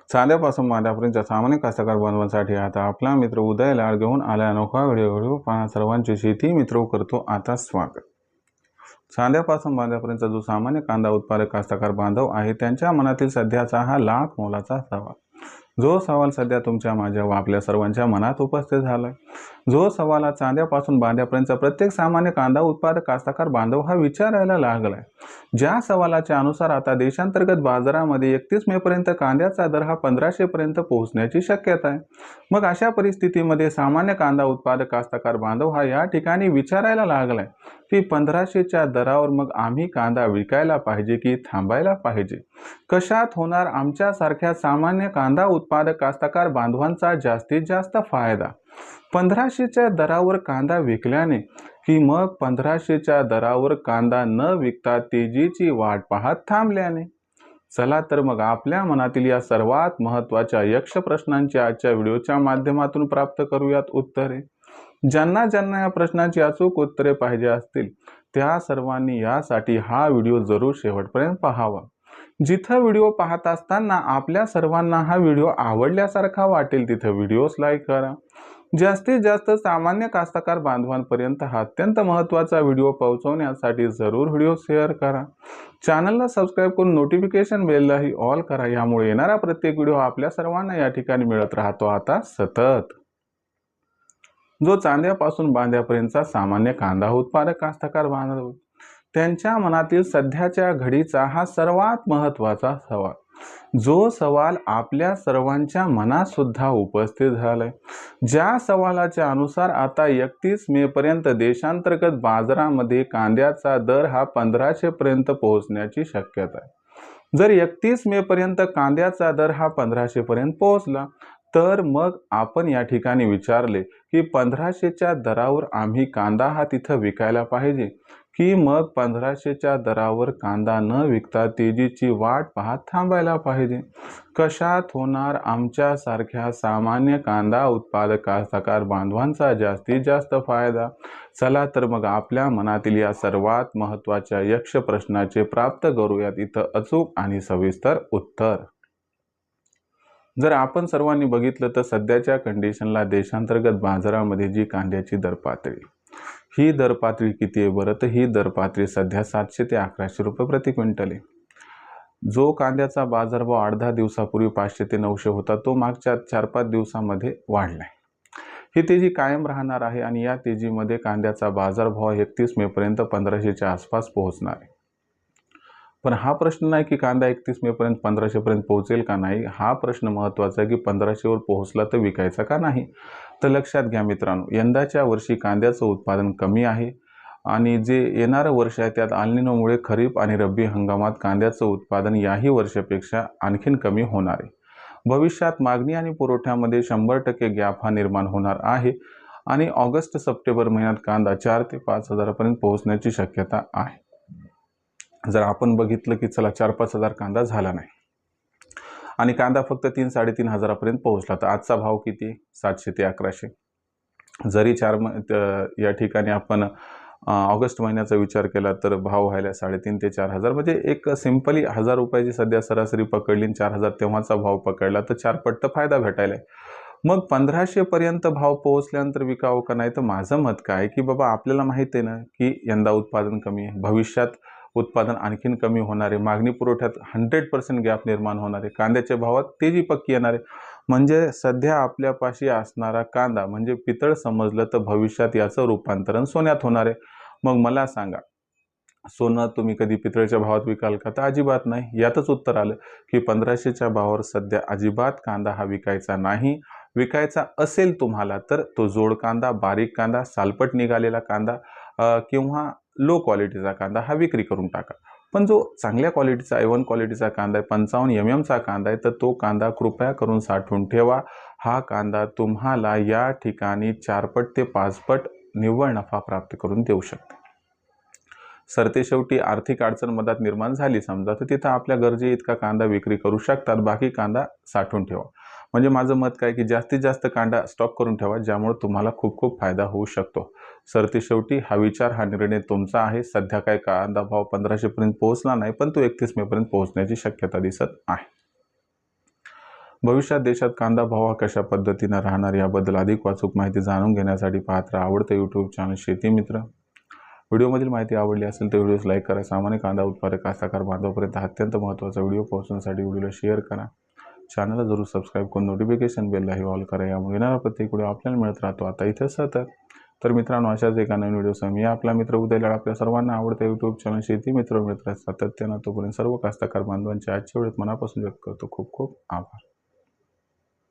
चांद्यापासून मांद्यापर्यंतच्या सामान्य कास्तकार बांधवांसाठी आता आपला मित्र उदय लाड घेऊन आला अनोखा व्हिडिओ पहा सर्वांची शेती मित्र करतो आता स्वागत। चांद्यापासून बांद्यापर्यंतचा जो सामान्य कांदा उत्पादक कास्तकार बांधव आहे त्यांच्या मनातील सध्याचा हा लाख मोलाचा सवाल, जो सवाल सध्या तुमच्या माझ्या व आपल्या सर्वांच्या मनात उपस्थित झालाय। जो सवाल हा चांद्यापासून बांद्यापर्यंतचा प्रत्येक सामान्य कांदा उत्पादक कास्तकार बांधव हा विचारायला लागलाय। ज्या सवालाच्या अनुसार आता देशांतर्गत बाजारामध्ये 31 मे पर्यंत कांद्याचा दर हा 1500 पर्यंत पोहोचण्याची शक्यता आहे। मग अशा परिस्थितीमध्ये सामान्य कांदा उत्पादक कास्तकार बांधव हा या ठिकाणी विचारायला लागलाय की 1500च्या दरावर मग आम्ही कांदा विकायला पाहिजे की थांबायला पाहिजे। कशात होणार आमच्या सारख्या सामान्य कांदा उत्पादक कास्तकार बांधवांचा जास्तीत जास्त फायदा? 1500च्या दरावर कांदा विकल्याने की मग 1500च्या दरावर कांदा न विकता तेजीची वाट पाहत थांबल्याने? चला तर मग आपल्या मनातील या सर्वात महत्त्वाच्या यक्ष प्रश्नांची आजच्या व्हिडिओच्या माध्यमातून प्राप्त करूयात उत्तरे। ज्यांना ज्यांना या प्रश्नांची अचूक उत्तरे पाहिजे असतील त्या सर्वांनी यासाठी हा व्हिडिओ जरूर शेवटपर्यंत पाहावा। जिथं व्हिडिओ पाहत असताना आपल्या सर्वांना हा व्हिडिओ आवडल्यासारखा वाटेल तिथं व्हिडिओस लाईक करा। जास्तीत जास्त सामान्य कास्तकार बांधवांपर्यंत हा अत्यंत महत्त्वाचा व्हिडिओ पोहोचवण्यासाठी जरूर व्हिडिओ शेअर करा। चॅनलला सबस्क्राईब करून नोटिफिकेशन बेललाही ऑल करा, यामुळे येणारा प्रत्येक व्हिडिओ आपल्या सर्वांना या ठिकाणी मिळत राहतो आता सतत। जो चांद्यापासून बांद्यापर्यंतचा सामान्य कांदा उत्पादक कास्तकार बांधव त्यांच्या मनातील सध्याच्या घडीचा हा सर्वात महत्त्वाचा सवाल, जो सवाल आपल्या सर्वांच्या मनात सुद्धा उपस्थित झालाय। ज्या सवालाच्या अनुसार आता 31 मे पर्यंत देशांतर्गत बाजारामध्ये कांद्याचा दर हा 1500 पर्यंत पोहोचण्याची शक्यता आहे। जर 31 मे पर्यंत कांद्याचा दर हा 1500 पर्यंत पोहोचला तर मग आपण या ठिकाणी विचारले की 1500च्या दरावर आम्ही कांदा हा तिथं विकायला पाहिजे की मग 1500च्या दरावर कांदा न विकता तेजीची वाट पाहत थांबायला पाहिजे। कशात होणार आमच्या सारख्या सामान्य कांदा उत्पादक कास्तकार बांधवांचा जास्तीत जास्त फायदा? चला तर मग आपल्या मनातील या सर्वात महत्त्वाच्या यक्ष प्रश्नाचे प्राप्त करूयात इथं अचूक आणि सविस्तर उत्तर। जर आपण सर्वांनी बघितलं तर सध्याच्या कंडिशनला देशांतर्गत बाजारामध्ये जी कांद्याची दर पातळी, ही दर पातळी किती आहे बरं? तर ही दर पातळी सध्या 700 ते 1100 रुपये प्रति क्विंटल आहे। जो कांद्याचा बाजारभाव 8-10 दिवसापूर्वी 500 ते 900 होता तो मागच्या 4-5 दिवसामध्ये वाढलाय। ही तेजी कायम राहणार आहे आणि या तेजीमध्ये कांद्याचा बाजारभाव 31 मे पर्यंत 1500च्या आसपास पोहोचणार आहे। पण हा प्रश्न नाही की कांदा 31 मे पर्यंत 1500 पर्यंत पोहोचेल का नाही, हा प्रश्न महत्त्वाचा आहे की 1500 वर पोहोचला तर विकायचा का नाही। तर लक्षात घ्या मित्रांनो, यंदाच्या वर्षी कांद्याचं उत्पादन कमी आहे आणि जे येणारं वर्ष आहे त्यात अल निनोमुळे खरीप आणि रब्बी हंगामात कांद्याचं उत्पादन याही वर्षापेक्षा आणखीन कमी होणार आहे। भविष्यात मागणी आणि पुरवठ्यामध्ये 100% गॅप हा निर्माण होणार आहे आणि ऑगस्ट सप्टेंबर महिन्यात कांदा 4 ते 5 हजारापर्यंत पोहोचण्याची शक्यता आहे। जर आपण बघितलं की चला 4-5 हजार कांदा झाला नाही आणि कांदा फक्त 3-3.5 हजारापर्यंत पोहोचला तर आजचा भाव किती? 700 ते 1100। जरी या ठिकाणी आपण ऑगस्ट महिन्याचा विचार केला तर भाव व्हायला 3.5 ते 4 हजार, म्हणजे एक सिंपली 1000 रुपयाची सध्या सरासरी पकडली, 4000 तेव्हाचा भाव पकडला तर 4 पट फायदा भेटायला। मग 1500 पर्यंत भाव पोहोचल्यानंतर विकावं का नाही? तर माझं मत काय की बाबा आपल्याला माहिती आहे ना की यंदा उत्पादन कमी आहे, भविष्यात उत्पादन आणखीन कमी होणार आहे, मागणी पुरवठ्यात 100% गॅप निर्माण होणार आहे, कांद्याच्या भावात तेजी पक्की येणार आहे। म्हणजे सध्या आपल्यापाशी असणारा कांदा म्हणजे पितळ समजलं तर भविष्यात याचं रूपांतरण सोन्यात होणार आहे। मग मला सांगा, सोनं तुम्ही कधी पितळेच्या भावात विकाल का? तर अजिबात नाही। यातच उत्तर आलं की 1500च्या भावावर सध्या अजिबात कांदा हा विकायचा नाही। विकायचा असेल तुम्हाला तर तो जोड कांदा, बारीक कांदा, सालपट निघालेला कांदा किंवा लो क्वालिटीचा कांदा हा विक्री करून टाका। पण जो चांगल्या क्वालिटीचा A1 क्वालिटीचा कांदा आहे, 55 mm कांदा आहे, तर तो कांदा कृपया करून साठवून ठेवा। हा कांदा तुम्हाला या ठिकाणी 4 पट ते 5 पट निव्वळ नफा प्राप्त करून देऊ शकतो। सरतेशेवटी आर्थिक अडचण मधात निर्माण झाली समजा तर तिथं आपल्या गरजे इतका कांदा विक्री करू शकतात, बाकी कांदा साठवून ठेवा। म्हणजे माझं मत काय की जास्तीत जास्त कांदा स्टॉक करून ठेवा, ज्यामुळे तुम्हाला खूप खूप फायदा होऊ शकतो। सरतेशेवटी हा विचार, हा निर्णय तुमचा आहे। सध्या काय कांदा भाव 1500 पर्यंत पोहोचला नाही, पण तो 31 मे पर्यंत पोहोचण्याची शक्यता दिसत आहे। भविष्यात देशात कांदा भाव कशा पद्धतीने राहणार याबद्दल अधिक अचूक माहिती जाणून घेण्यासाठी पाहत राहा आवडतं यूट्यूब चॅनल शेती मित्र। व्हिडिओमधील माहिती आवडली असेल तर व्हिडिओस लाईक करा। सामान्य कांदा उत्पादक कास्तकार बांधवांपर्यंत अत्यंत महत्त्वाचा व्हिडिओ पोहोचवण्यासाठी व्हिडिओला शेअर करा। चॅनलला जरूर सबस्क्राईब करून नोटिफिकेशन बेललाही ऑल करा। यामुळे येणारा प्रत्येक व्हिडिओ आपल्याला मिळत राहतो। आता इथे सतत तर मित्रांनो, अशाच एका नवीन व्हिडिओसह मी आपला मित्र उदय लाड आपल्या सर्वांना आवडतं यूट्यूब चॅनल शेती मित्र मिळत राहत सातत्यानं। तोपर्यंत सर्व कास्तकार बांधवांचे आजच्या व्हिडिओत मनापासून व्यक्त करतो खूप खूप आभार।